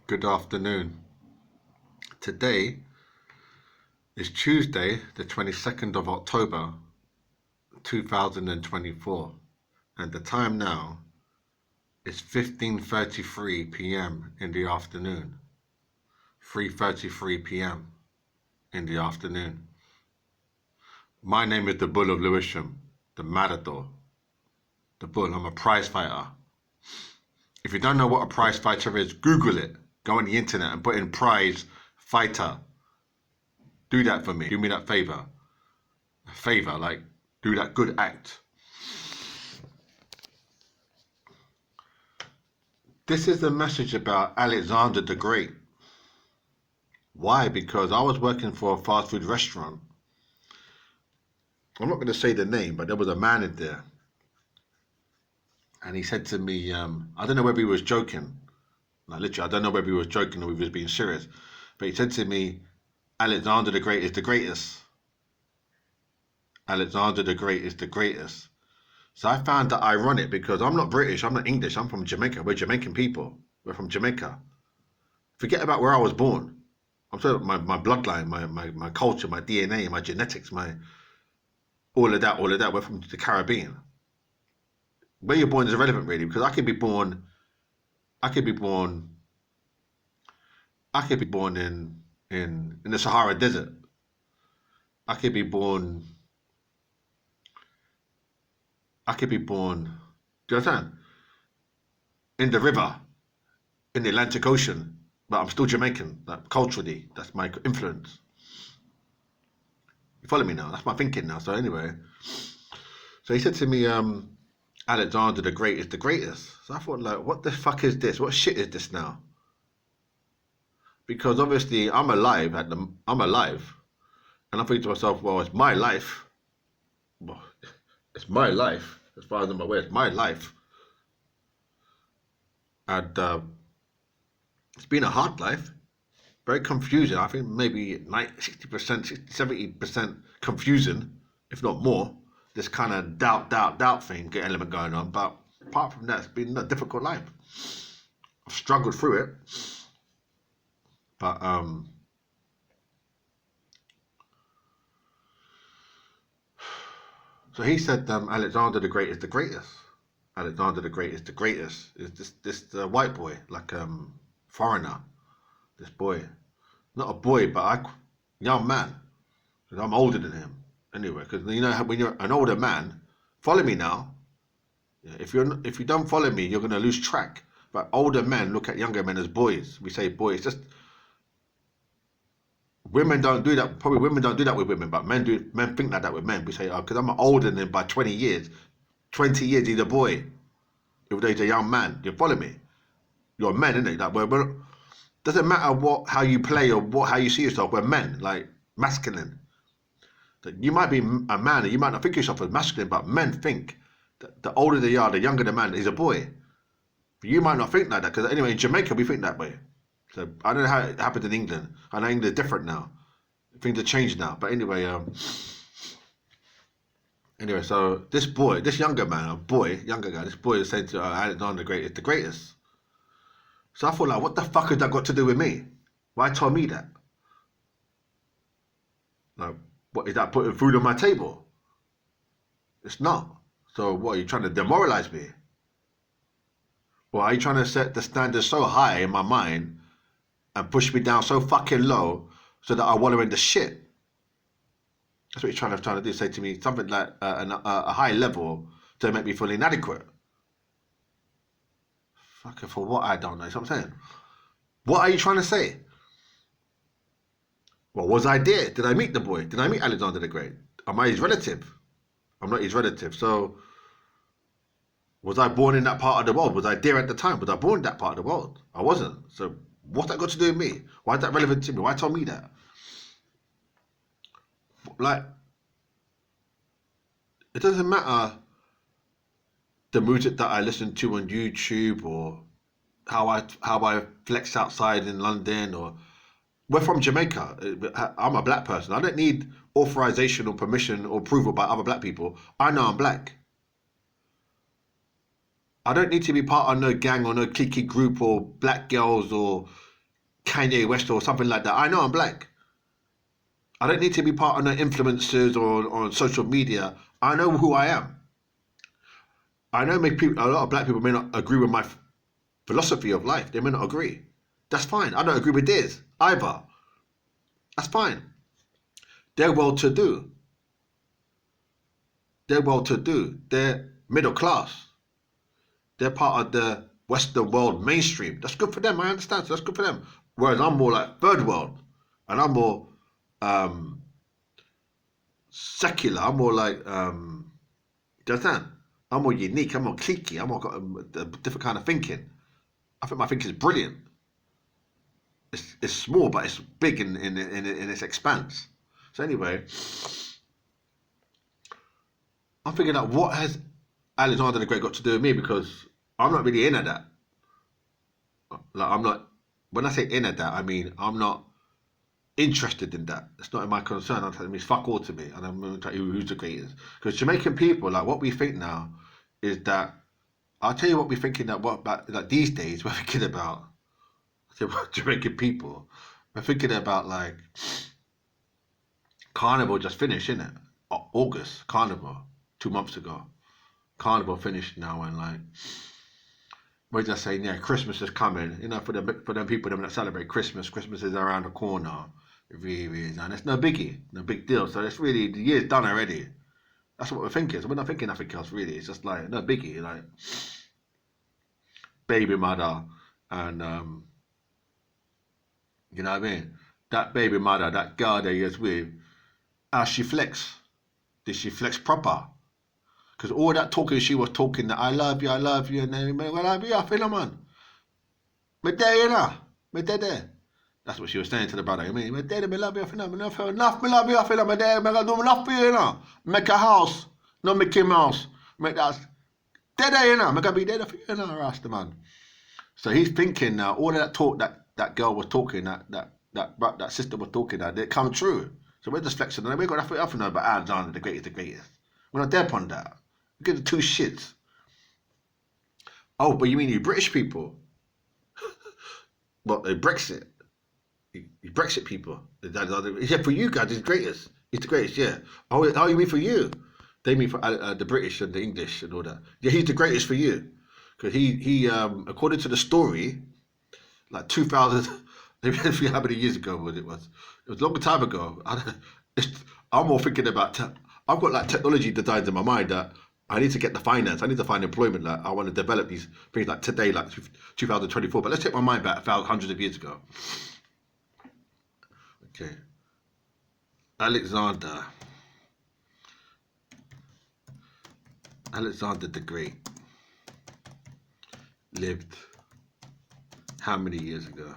Good afternoon. Today is Tuesday, the 22nd of October, 2024, and the time now is 15:33 p.m. in the afternoon, 3:33 p.m. in the afternoon. My name is the Bull of Lewisham, the Matador, the Bull. I'm a prize fighter. If you don't know what a prize fighter is, Google it. Go on the internet and put in prize fighter. Do that for me. Do me that favor. A favor, like do that good act. This is a message about Alexander the Great. Why? Because I was working for a fast food restaurant. I'm not going to say the name, but there was a man in there. And he said to me, I don't know whether he was joking. Like literally, I don't know whether he was joking or if he was being serious. But he said to me, Alexander the Great is the greatest. Alexander the Great is the greatest. So I found that ironic because I'm not British, I'm not English, I'm from Jamaica. We're Jamaican people. We're from Jamaica. Forget about where I was born. I'm talking about my bloodline, my culture, my DNA, my genetics, my all of that. We're from the Caribbean. Where you're born is irrelevant really, because I could be born in the Sahara Desert. I could be born, do you understand? In the river, in the Atlantic Ocean, but I'm still Jamaican, like culturally, that's my influence. You follow me now? That's my thinking now. So anyway, so he said to me, Alexander the Great is the greatest. So I thought, like, what the fuck is this? What shit is this now? Because obviously I'm alive, and I'm thinking to myself, well, it's my life. Well, it's my life, as far as I'm aware, it's my life. And it's been a hard life, very confusing. I think maybe 60%, 70% confusing, if not more. This kind of doubt thing, element going on. But apart from that, it's been a difficult life. I've struggled through it. But so he said, Alexander the Great is the greatest. Alexander the Great is the greatest. Is this white boy, like foreigner? This boy, not a boy, but young man. Because I'm older than him anyway. Because you know when you're an older man, follow me now. Yeah, if you don't follow me, you're gonna lose track. But older men look at younger men as boys. We say boys. Just women don't do that. Probably women don't do that with women, but men do. Men think like that with men. We say, oh, because I'm older than him by 20 years. 20 years, he's a boy. If he's a young man, you follow me? You're a man, isn't it? Like, doesn't matter how you play or how you see yourself. We're men, like masculine. You might be a man and you might not think yourself as masculine, but men think that the older they are, the younger the man is a boy. But you might not think like that because anyway, in Jamaica we think that way. So I don't know how it happened in England. I know England is different now. Things have changed now. But anyway, so this boy, this younger man, younger guy, this boy is saying to Alexander the Great is the greatest. So I thought, like, what the fuck has that got to do with me? Why tell me that? Like, what is that putting food on my table? It's not. So what, are you trying to demoralize me? Or are you trying to set the standard so high in my mind and push me down so fucking low so that I wallow in the shit? That's what you're trying to do, say to me something like a high level to make me feel inadequate. Fucking for what? I don't know. That's what I'm saying. What are you trying to say? Well, was I there? Did I meet the boy? Did I meet Alexander the Great? Am I his relative? I'm not his relative. So, was I born in that part of the world? Was I there at the time? Was I born in that part of the world? I wasn't. So, what's that got to do with me? Why is that relevant to me? Why tell me that? Like, it doesn't matter the music that I listen to on YouTube or how I flex outside in London or we're from Jamaica. I'm a black person. I don't need authorization or permission or approval by other black people. I know I'm black. I don't need to be part of no gang or no cliquey group or black girls or Kanye West or something like that. I know I'm black. I don't need to be part of no influencers or on social media. I know who I am. I know a lot of black people may not agree with my philosophy of life. They may not agree. That's fine. I don't agree with theirs either. That's fine. They're well-to-do. They're well-to-do. They're middle class. They're part of the Western world mainstream. That's good for them. I understand. So that's good for them. Whereas I'm more like third world, and I'm more secular. I'm more like, do you understand? I'm more unique. I'm more cliquey. I'm more got a different kind of thinking. I think my thinking is brilliant. It's small, but it's big in its expanse. So anyway, I'm thinking like, what has Alexander the Great got to do with me? Because I'm not really in at that. Like, I'm not. When I say in at that, I mean I'm not interested in that. It's not in my concern. I'm telling you, fuck all to me, and I'm going to tell you who's the greatest. Because Jamaican people, like, what we think now is that, I'll tell you what we're thinking that what about like these days we're thinking about Jamaican people. We're thinking about like Carnival just finished, innit? August Carnival 2 months ago. Carnival finished now, and like we're just saying, yeah, Christmas is coming. You know, for them people that celebrate Christmas. Christmas is around the corner. It really is, and it's no biggie, no big deal. So it's really, the year's done already. That's what we're thinking. So we're not thinking nothing else really. It's just like no biggie, like baby mother, and you know what I mean. That baby mother, that girl that you're with, how she flex? Did she flex proper? Because all that talking she was talking that I love you, and then I love you, I feel man. Me there, you know, me there. That's what she was saying to the brother. I mean, me there, me love you, I feel me love you, enough, me love you, I feel me there, me gonna do enough for you, you know. Make a house, no Mickey Mouse. Make that there, you know. Me gonna be there for you, you know, Rasta man. So he's thinking now, all of that talk that girl was talking, that sister was talking, that it come true. So we're just flexing, and we're gonna have to know about Alexander the greatest. We're not there upon that. We give the two shits. Oh, but you mean you British people? What, they Brexit? You Brexit people? Yeah, for you guys, he's the greatest. He's the greatest, yeah. Oh, you mean for you? They mean for the British and the English and all that. Yeah, he's the greatest for you. Because he according to the story, like 2000, maybe how many years ago it was a long time ago. I'm more thinking about, I've got like technology designs in my mind that I need to get the finance, I need to find employment, like I want to develop these things like today, like 2024. But let's take my mind back hundreds of years ago. Okay. Alexander the Great lived how many years ago?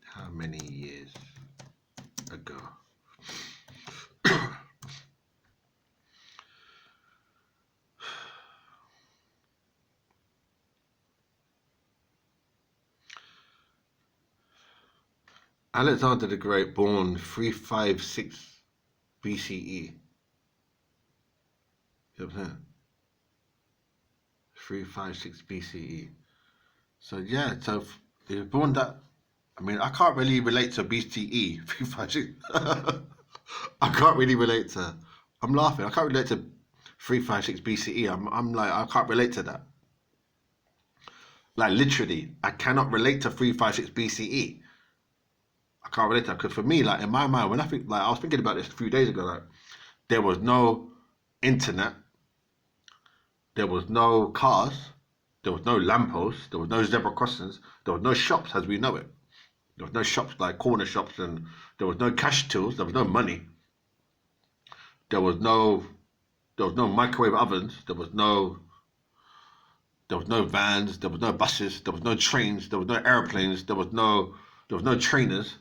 How many years ago? Alexander the Great, born 356 BCE. You know what I'm saying? 356 BCE. So yeah, so he was born that. I mean, I can't really relate to BCE 356. I can't really relate to. I'm laughing. I can't relate to 356 BCE. I'm like, I can't relate to that. Like literally, I cannot relate to 356 BCE. I can't relate to that because for me, like in my mind, when I think, like I was thinking about this a few days ago, like there was no internet, there was no cars, there was no lampposts, there was no zebra crossings, there was no shops as we know it. There was no shops like corner shops, and there was no cash tills, there was no money. There was no microwave ovens, there was no vans, there was no buses, there was no trains, there was no airplanes, there was no trainers.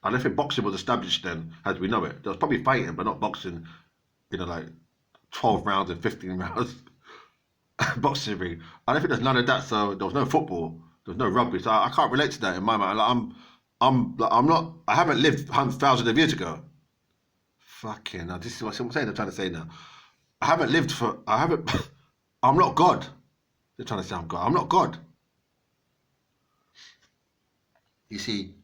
I don't think boxing was established then as we know it. There was probably fighting, but not boxing, you know, like 12 rounds and 15 rounds boxing ring. I don't think there's none of that. So there was no football, there was no rugby. So I can't relate to that in my mind. Like, I'm not. I haven't lived thousands of years ago. Fucking. Now, this is what I'm saying. I'm trying to say now. I haven't lived for. I haven't. I'm not God. They're trying to say I'm God. I'm not God. You see,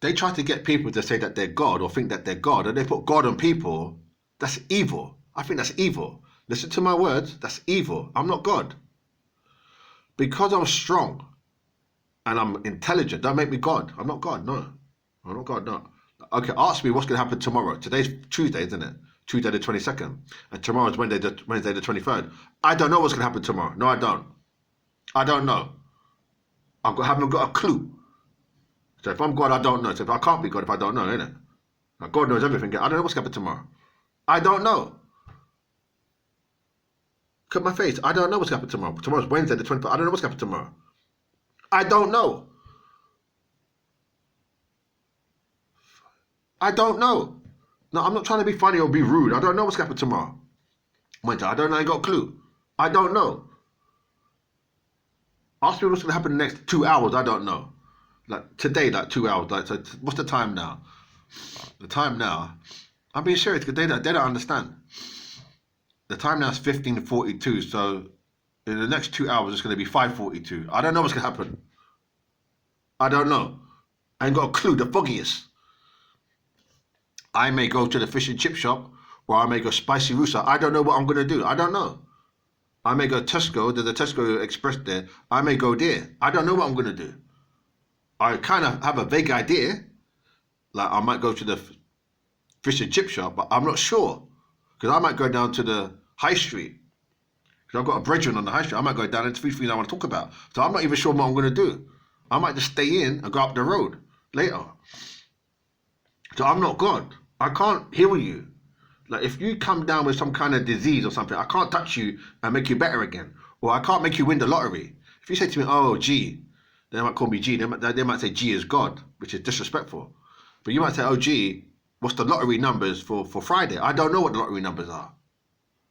they try to get people to say that they're God or think that they're God, and they put God on people. That's evil. I think that's evil. Listen to my words. That's evil. I'm not God. Because I'm strong and I'm intelligent, don't make me God. I'm not God, no. I'm not God, no. Okay, ask me what's going to happen tomorrow. Today's Tuesday, isn't it? Tuesday the 22nd. And tomorrow's Wednesday the 23rd. I don't know what's going to happen tomorrow. No, I don't. I don't know. Haven't got a clue. So if I'm God, I don't know. So if I can't be God if I don't know, innit? Now, God knows everything. I don't know what's going to happen tomorrow. I don't know. Cut my face. I don't know what's going to happen tomorrow. Tomorrow's Wednesday the 23rd. I don't know what's going to happen tomorrow. I don't know. I don't know. No, I'm not trying to be funny or be rude. I don't know what's going to happen tomorrow. Winter, I don't know. I ain't got a clue. I don't know. Ask me what's going to happen in the next 2 hours. I don't know. Like today, like 2 hours. Like, so what's the time now? The time now. I'm being serious because they don't understand. The time now is 15:42. So in the next 2 hours, it's going to be 5:42. I don't know what's going to happen. I don't know. I ain't got a clue. The foggiest. I may go to the fish and chip shop, or I may go spicy rooster. I don't know what I'm going to do. I don't know. I may go Tesco. There's a Tesco Express there. I may go there. I don't know what I'm going to do. I kind of have a vague idea. Like I might go to the fish and chip shop, but I'm not sure. Because I might go down to the high street. Because I've got a brethren on the high street. I might go down into three things I want to talk about. So I'm not even sure what I'm going to do. I might just stay in and go up the road later. So I'm not God. I can't heal you. Like if you come down with some kind of disease or something, I can't touch you and make you better again. Or I can't make you win the lottery. If you say to me, oh, G, they might call me G. They might say G is God, which is disrespectful. But you might say, oh, G, what's the lottery numbers for Friday? I don't know what the lottery numbers are.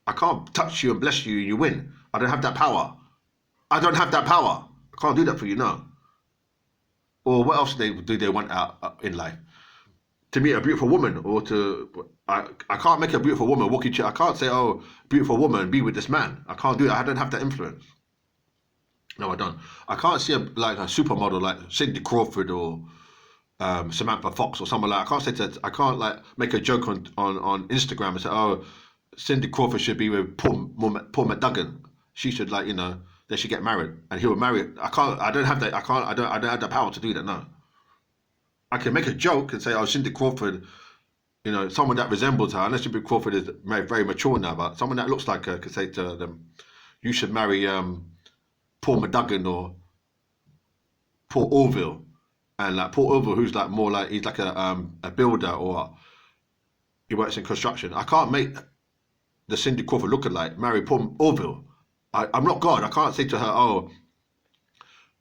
I can't touch you and bless you and you win. I don't have that power. I don't have that power. I can't do that for you, no. Or what else do they want out in life? To meet a beautiful woman, or I can't make a beautiful woman walk into. I can't say, oh, beautiful woman, be with this man. I can't do that. I don't have that influence. No, I don't. I can't see a supermodel like Cindy Crawford or Samantha Fox or someone like. I can't like make a joke on Instagram and say, oh, Cindy Crawford should be with Paul McDuggan. She should they should get married and he will marry. I don't have that. I don't have the power to do that. No. I can make a joke and say, oh, Cindy Crawford, someone that resembles her, unless Cindy Crawford is very, very mature now, but someone that looks like her could say to them, you should marry Paul McDuggan or Paul Orville. And like Paul Orville, who's like more like, he's like a builder or he works in construction. I can't make the Cindy Crawford lookalike marry Paul Orville. I'm not God. I can't say to her, oh,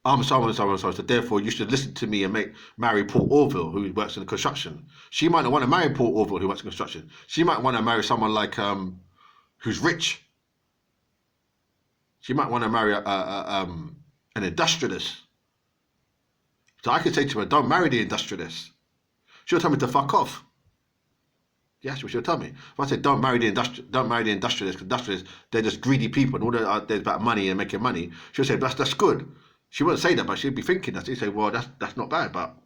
I'm so so therefore you should listen to me and marry Paul Orville, who works in construction. She might not want to marry Paul Orville, who works in construction. She might want to marry someone like who's rich. She might want to marry an industrialist. So I could say to her, don't marry the industrialist. She'll tell me to fuck off. Yeah, she'll tell me. If I say don't marry the industrialist, because industrialists, they're just greedy people and all they're about money and making money. She'll say that's good. She wouldn't say that, but she'd be thinking that. She'd say, well, that's not bad. But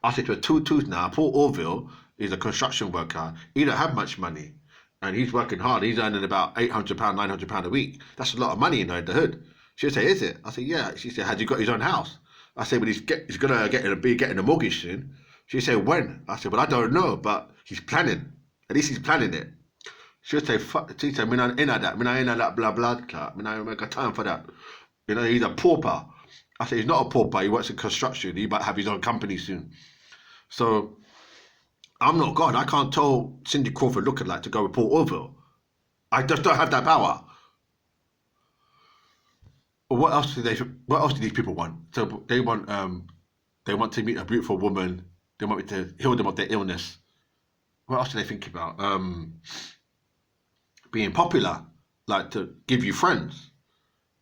I say to her, two now, Paul Orville is a construction worker. He don't have much money. And he's working hard. He's earning about £800, £900 a week. That's a lot of money in the hood. She'd say, is it? I say, yeah. She said, has he got his own house? I said, well, he's going to be getting a mortgage soon. She said, when? I said, well, I don't know, but he's planning. At least he's planning it. She'll say, fuck. She said, me not in that. Me not in that blah, blah, blah. Me not make a time for that. He's a pauper. I said, he's not a pauper. He works in construction. He might have his own company soon. So I'm not God. I can't tell Cindy Crawford lookalike to go with Paul Orville. I just don't have that power. But what else do these people want? So they want to meet a beautiful woman. They want me to heal them of their illness. What else do they think about? Being popular, like to give you friends.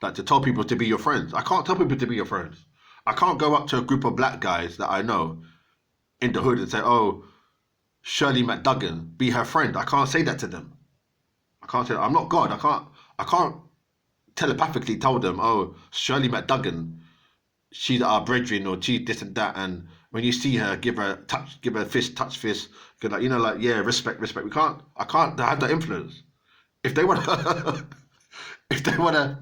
Like to tell people to be your friends. I can't tell people to be your friends. I can't go up to a group of black guys that I know in the hood and say, oh, Shirley McDuggan, be her friend. I can't say that to them. I can't say that. I'm not God. I can't telepathically tell them, oh, Shirley McDuggan, she's our brethren or she's this and that, and when you see her, give her a touch, give her a fist, touch fist, 'cause like, you know, like, yeah, respect, respect. I can't have that influence. If they want to, if they want to,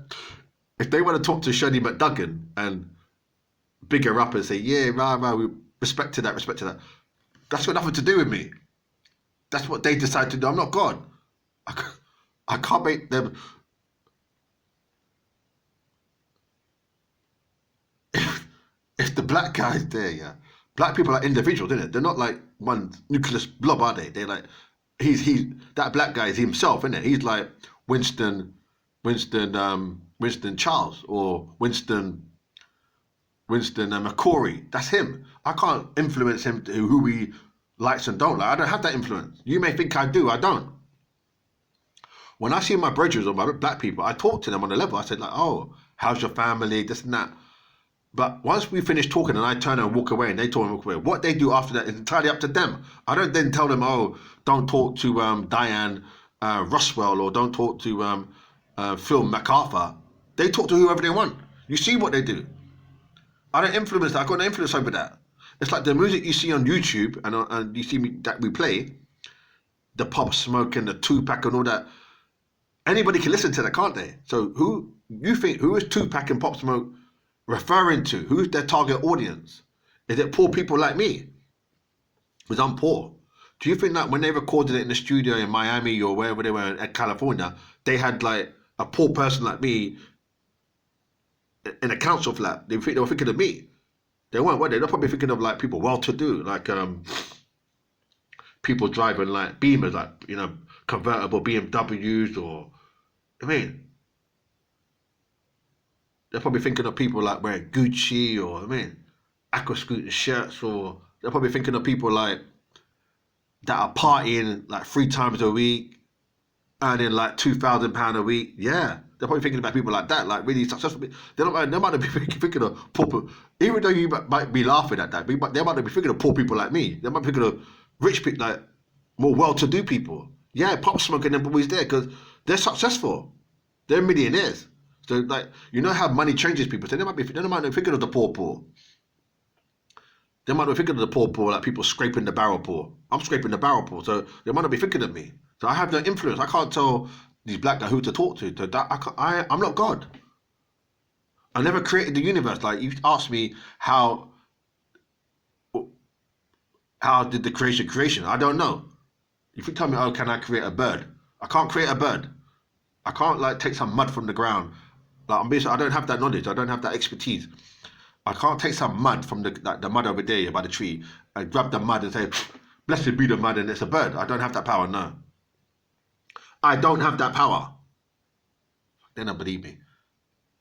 if they want to talk to Shirley McDuggan and big her up and say, yeah, rah, rah, we respect to that, respect to that, that's got nothing to do with me. That's what they decide to do. I'm not God. I can't make them. If the black guy's there, yeah, black people are individuals, isn't it? They're not like one nucleus blob, are they? They're like, he's that black guy is himself, isn't it? He's like Winston Charles or Winston McCory. That's him. I can't influence him to who he likes and don't like. I don't have that influence. You may think I do. I don't. When I see my brothers or my black people, I talk to them on a level. I said like, oh, how's your family? This and that. But once we finish talking and I turn and walk away and they turn and walk away, what they do after that is entirely up to them. I don't then tell them, oh, don't talk to Diane Roswell or don't talk to Phil MacArthur. They talk to whoever they want. You see what they do. I don't influence that. I've got no influence over that. It's like the music you see on YouTube and you see me that we play, the Pop Smoke and the Tupac and all that. Anybody can listen to that, can't they? So who is Tupac and Pop Smoke referring to? Who's their target audience? Is it poor people like me? Because I'm poor. Do you think that when they recorded it in the studio in Miami or wherever they were in California, they had like a poor person like me in a council flat? They were thinking of me. They weren't, were they? They're probably thinking of like people well-to-do, like people driving like Beamers, like, you know, convertible BMWs or, I mean, they're probably thinking of people like wearing Gucci or, I mean, aqua scooter shirts, or they're probably thinking of people like that are partying like 3 times a week, earning like £2,000 a week. Yeah, they're probably thinking about people like that, like really successful. They might not be thinking of poor people, even though you might be laughing at that. They might not be thinking of poor people like me. They might be thinking of rich people, like more well-to-do people. Yeah, Pop Smoke and them boys there because they're successful. They're millionaires. So like, you know how money changes people. So they might not be thinking of the poor. They might not be thinking of the poor, like people scraping the barrel poor. I'm scraping the barrel poor, so they might not be thinking of me. So I have no influence. I can't tell these black guys who to talk to. So that I'm not God. I never created the universe. Like, you asked me how did the creation? I don't know. If you tell me, oh, can I create a bird? I can't create a bird. I can't like take some mud from the ground. Like, I don't have that knowledge. I don't have that expertise. I can't take some mud from the mud over there by the tree and grab the mud and say, blessed be the mud and it's a bird. I don't have that power, no. I don't have that power. They don't believe me.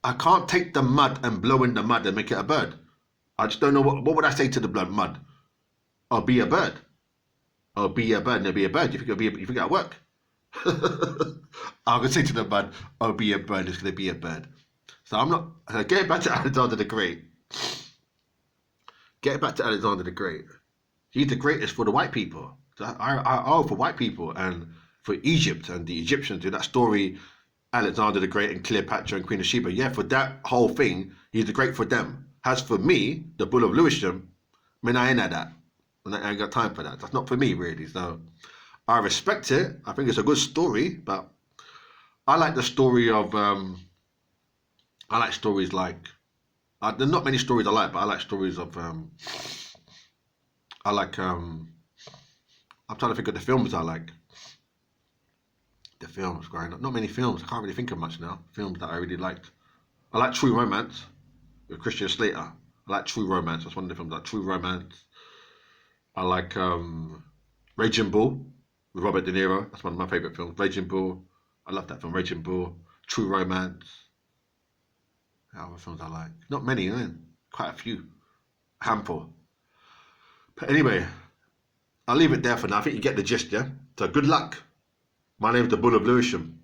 I can't take the mud and blow in the mud and make it a bird. I just don't know what would I say to the mud? I'll be a bird. I'll be a bird and there'll be a bird. You think that'll work? I'm going to say to the mud, I'll be a bird, it's going to be a bird. So I'm not, getting back to Alexander the Great. Getting back to Alexander the Great. He's the greatest for the white people. So for white people and for Egypt and the Egyptians, do that story, Alexander the Great and Cleopatra and Queen of Sheba. Yeah, for that whole thing, he's the great for them. As for me, the Bull of Lewisham, I mean, I ain't had that. I ain't got time for that. That's not for me, really. So I respect it. I think it's a good story, but I like the story of, I like stories like, there are not many stories I like, but I like stories of, I'm trying to think of the films I like. The films growing up. Not many films. I can't really think of much now. Films that I really liked. I like True Romance with Christian Slater. I like True Romance. That's one of the films. I like True Romance. I like Raging Bull with Robert De Niro. That's one of my favourite films. Raging Bull. I love that film. Raging Bull. True Romance. What other films I like? Not many, quite a few. A handful. But anyway, I'll leave it there for now. I think you get the gist, yeah? So good luck. My name's the Bull of Lewisham.